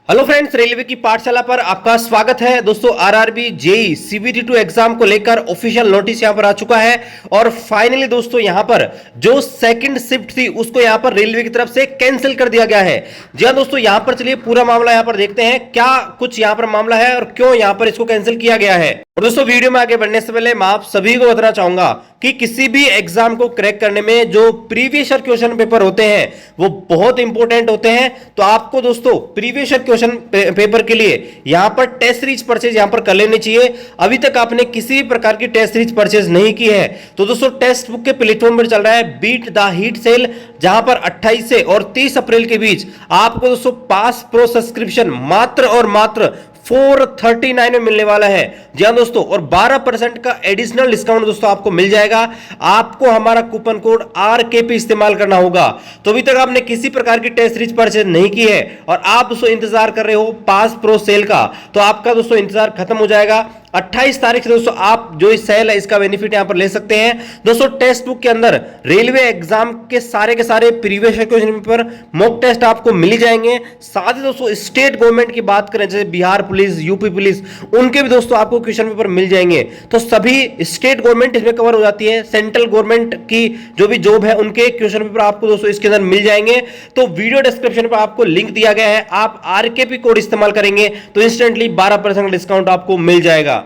Hello friends, railway की पाठशाला पर आपका स्वागत है। दोस्तों, आरआरबी जेई सीबीटी 2 एग्जाम को लेकर ऑफिशियल नोटिस यहां पर आ चुका है और फाइनली दोस्तों यहां पर जो सेकंड शिफ्ट थी उसको यहां पर रेलवे की तरफ से कैंसिल कर दिया गया है। जी हां दोस्तों, यहां पर चलिए पूरा मामला यहां पर देखते हैं क्या कुछ यहां पर मामला है और क्यों यहां पर इसको कैंसिल किया गया है। और दोस्तों, वीडियो में आगे बढ़ने से पहले मैं आप सभी को बताना चाहूंगा कि किसी भी एग्जाम को क्रैक करने में जो प्रीवियस ईयर क्वेश्चन पेपर होते हैं वो बहुत इंपॉर्टेंट होते हैं। तो आपको दोस्तों प्रीवियस ईयर क्वेश्चन पेपर के लिए यहां पर टेस्ट सीरीज परचेज यहां पर कर लेनी चाहिए। अभी तक आपने किसी भी प्रकार की टेस्ट सीरीज परचेज नहीं की है तो दोस्तों टेक्स्ट बुक के प्लेटफॉर्म पर चल रहा है बीट द हीट सेल, जहां पर 28 से और 30 अप्रैल के बीच आपको दोस्तों पास प्रो सब्सक्रिप्शन मात्र और मात्र 439 में मिलने वाला है। जी हां दोस्तों, और 12% का एडिशनल डिस्काउंट दोस्तों आपको मिल जाएगा। आपको हमारा कूपन कोड RKP इस्तेमाल करना होगा। तो अभी तक आपने किसी प्रकार की टेस्ट सीरीज परचेज नहीं की है और आप दोस्तों इंतजार कर रहे हो पास प्रो सेल का, तो आपका दोस्तों इंतजार खत्म हो जाएगा। 28 तारीख से दोस्तों आप जो इस सेल है इसका बेनिफिट यहां पर ले सकते हैं। दोस्तों टेक्स्ट बुक के अंदर रेलवे एग्जाम के सारे previous question paper mock test आपको मिल जाएंगे। साथ ही दोस्तों स्टेट गवर्नमेंट की बात करें जैसे बिहार पुलिस, यूपी पुलिस, उनके भी दोस्तों आपको क्वेश्चन पेपर मिल जाएंगे। तो सभी स्टेट गवर्नमेंट इसमें कवर हो जाती है। सेंट्रल गवर्नमेंट की जो भी जॉब है उनके क्वेश्चन पेपर आपको दोस्तों इसके अंदर मिल जाएंगे। तो वीडियो डिस्क्रिप्शन पर आपको लिंक दिया गया है, आप RKP कोड इस्तेमाल करेंगे तो इंस्टेंटली 12% डिस्काउंट आपको मिल जाएगा।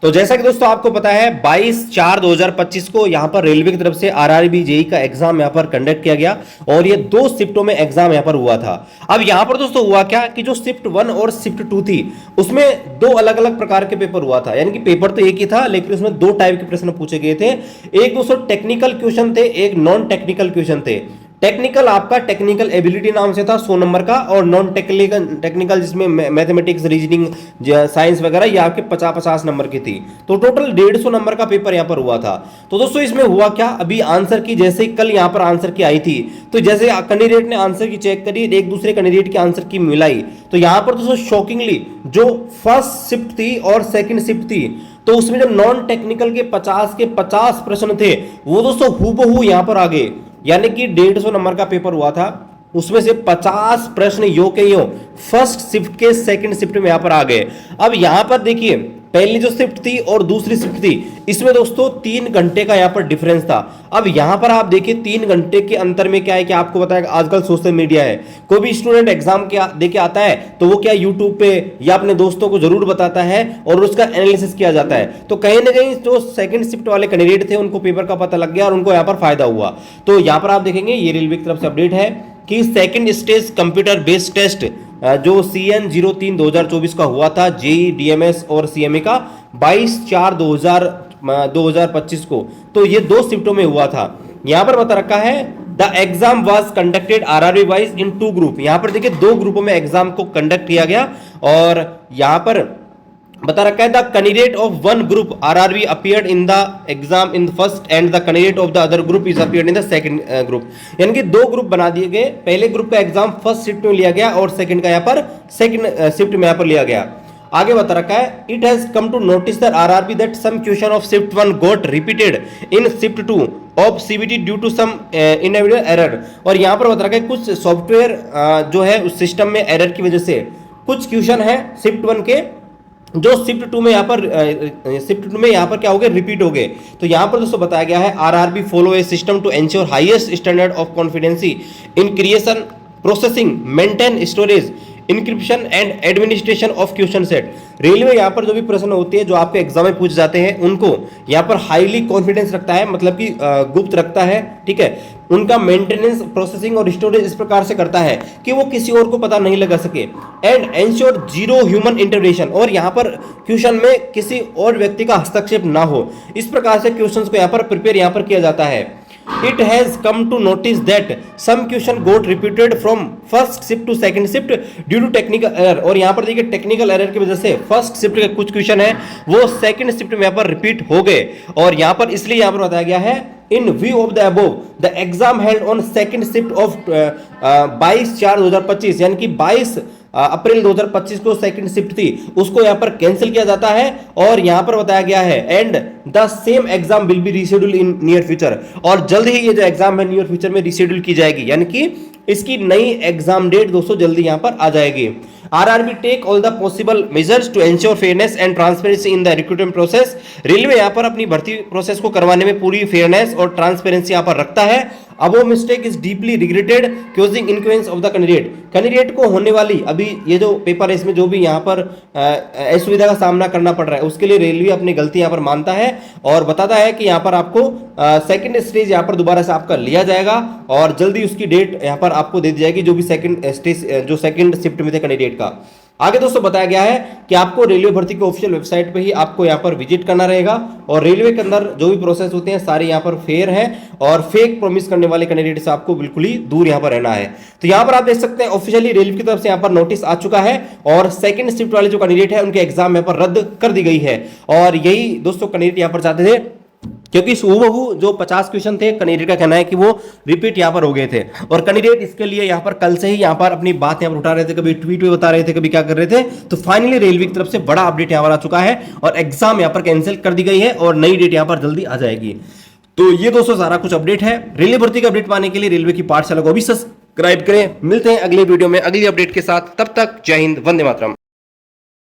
तो जैसा कि दोस्तों आपको पता है 22/4/2025 को यहां पर रेलवे की तरफ से आरआरबी जेई का एग्जाम यहां पर कंडक्ट किया गया और ये 2 शिफ्टों में एग्जाम यहां पर हुआ था। अब यहां पर दोस्तों हुआ क्या कि जो शिफ्ट 1 और शिफ्ट 2 थी उसमें 2 अलग अलग प्रकार के पेपर हुआ था, यानी कि पेपर तो एक ही था लेकिन उसमें 2 टाइप के प्रश्न पूछे गए थे। एक दोस्तों टेक्निकल क्वेश्चन थे, एक नॉन टेक्निकल क्वेश्चन थे। टेक्निकल आपका टेक्निकल एबिलिटी नाम से था 100 नंबर का, और नॉन टेक्निकल जिसमें मैथमेटिक्स, रीजनिंग, साइंस वगैरह ये आपके 50-50 नंबर की थी। तो टोटल 150 नंबर का पेपर यहां पर हुआ था। तो दोस्तों इसमें हुआ क्या, अभी आंसर की जैसे कल यहां पर आंसर की आई थी तो जैसे कैंडिडेट ने आंसर की चेक करी, एक दूसरे कैंडिडेट की आंसर की मिलाई, तो यहां पर दोस्तों शॉकिंगली जो फर्स्ट शिफ्ट थी और सेकंड शिफ्ट थी तो उसमें जो नॉन टेक्निकल के 50 के 50 प्रश्न थे वो दोस्तों हूबहू यहां पर आ गए। यानी कि 150 नंबर का पेपर हुआ था, उसमें से 50 प्रश्न यो के यो फर्स्ट शिफ्ट के सेकंड शिफ्ट में यहां पर आ गए। अब यहां पर देखिए पहली जो शिफ्ट थी और दूसरी शिफ्ट थी इसमें दोस्तों 3 घंटे का यहां पर डिफरेंस था। अब यहां पर आप देखिए 3 घंटे के अंतर में क्या है कि आपको बताया आजकल सोशल मीडिया है, कोई भी स्टूडेंट एग्जाम क्या देके आता है तो वो क्या यूट्यूब पे या अपने दोस्तों को जरूर बताता है और उसका एनालिसिस किया जाता है। तो कहीं ना कहीं जो सेकंड शिफ्ट वाले कैंडिडेट थे उनको पेपर का पता लग गया और उनको यहां पर फायदा हुआ। तो यहां पर आप देखेंगे ये रेलवे की तरफ से अपडेट है कि second stage computer based test जो CN03/2024 का हुआ था जेई, DMS और CMA का 22/4/2025 को, तो ये 2 शिफ्टों में हुआ था। यहां पर बता रखा है the exam was conducted RRB wise in 2 group. यहां पर देखिए 2 ग्रुपों में एग्जाम को कंडक्ट किया गया और यहां पर बता रखा है the candidate of one group RRB appeared in the exam in first and the candidate of the other group is appeared in the second group. यानी कि 2 ग्रुप बना दिए गए, पहले ग्रुप का एग्जाम फर्स्ट शिफ्ट में लिया गया और सेकंड का यहां पर सेकंड शिफ्ट में यहां पर लिया गया। आगे बता रखा है it has come to notice the RRB that some question of shift 1 got repeated in shift 2 of CBT due to some inevitable error. और यहां पर बता रखा है कुछ सॉफ्टवेयर जो है उस सिस्टम में एरर की वजह से कुछ क्वेश्चन है शिफ्ट 1 के जो शिफ्ट 2 में यहां पर क्या हो गए, रिपीट हो गए। तो यहां पर दोस्तों बताया गया है RRB follow a system to ensure highest standard of confidency in creation, processing, maintain, storage, encryption and administration of question set. Railway यहां पर जो भी प्रश्न होते हैं जो आपके एग्जाम में पूछ जाते हैं उनको यहां पर हाईली कॉन्फिडेंस रखता है, मतलब कि गुप्त रखता है, ठीक है। उनका मेंटेनेंस, प्रोसेसिंग और स्टोरेज इस प्रकार से करता है कि वो किसी और को पता नहीं लगा सके। And ensure zero human intervention, और यहां पर क्वेश्चन में किसी और व्यक्ति का हस्तक्षेप ना हो, इस प्रकार से क्वेश्चंस को यहां पर प्रिपेयर यहां पर किया जाता है। It has come to notice that some question got repeated from first shift to second shift due to technical error। और यहाँ पर देखिए टेक्निकल एरर की वजह से फर्स्ट शिफ्ट के कुछ क्वेश्चन है वो सेकंड शिफ्ट में यहाँ पर रिपीट हो गए। और यहाँ पर इसलिए यहाँ पर बताया गया है इन view of the above the exam held on second shift of 22/4/2025, यानी कि 22 अप्रैल 2025 को सेकंड शिफ्ट थी उसको यहां पर कैंसिल किया जाता है। और यहां पर बताया गया है and the same exam will be reschedule in near future, और जल्द ही ये जो एग्जाम है नियर फ्यूचर में रीशेड्यूल की जाएगी, यानी कि इसकी नई एग्जाम डेट दोस्तों जल्दी यहां पर आ जाएगी। RRB take all the possible measures to ensure fairness and transparency in the recruitment process. Railway यहाँ पर अपनी भर्ती प्रोसेस को करवाने में पूरी फेयरनेस और ट्रांसपेरेंसी यहाँ पर रखता है। अब वो mistake is deeply regretted causing influence of the candidate को होने वाली अभी ये जो पेपर है इसमें जो भी यहाँ पर असुविधा का सामना करना पड़ रहा है उसके लिए रेलवे अपनी गलती यहाँ पर मानता है और बताता है कि यहाँ पर आपको सेकंड स्टेज यहाँ पर दोबारा से आपका लिया जाएगा और जल्दी उसकी डेट यहाँ पर आपको दे दी जाएगी जो भी सेकंड स्टेज जो सेकंड शिफ्ट में थे कैंडिडेट का। आगे दोस्तों बताया गया है कि आपको रेलवे भर्ती के ऑफिशियल वेबसाइट पे ही आपको यहाँ पर विजिट करना रहेगा और रेलवे के अंदर जो भी प्रोसेस होते हैं सारे यहाँ पर फेयर है और फेक प्रॉमिस करने वाले कैंडिडेट से आपको बिल्कुल ही दूर यहाँ पर रहना है। तो यहाँ पर आप देख सकते हैं ऑफिशियली रेलवे की तरफ से यहाँ पर नोटिस आ चुका है और सेकंड शिफ्ट वाले जो कैंडिडेट है उनके एग्जाम यहाँ पर रद्द कर दी गई है और यही दोस्तों कैंडिडेट यहाँ पर चाहते थे क्योंकि हूबहू जो 50 क्वेश्चन थे कैंडिडेट का कहना है कि वो रिपीट यहां पर हो गए थे और कैंडिडेट इसके लिए यहां पर कल से ही यहां पर अपनी बात यहां पर उठा रहे थे, कभी ट्वीट में बता रहे थे, कभी क्या कर रहे थे। तो फाइनली रेलवे की तरफ से बड़ा अपडेट यहां पर आ चुका है और एग्जाम यहां पर कैंसिल कर दी गई है और नई डेट यहां पर जल्दी आ जाएगी। तो ये दोस्तों सारा कुछ अपडेट है। रेलवे भर्ती का अपडेट पाने के लिए रेलवे की पाठशाला को भी सब्सक्राइब करें। मिलते हैं अगले वीडियो में अगली अपडेट के साथ, तब तक जय हिंद, वंदे मातरम।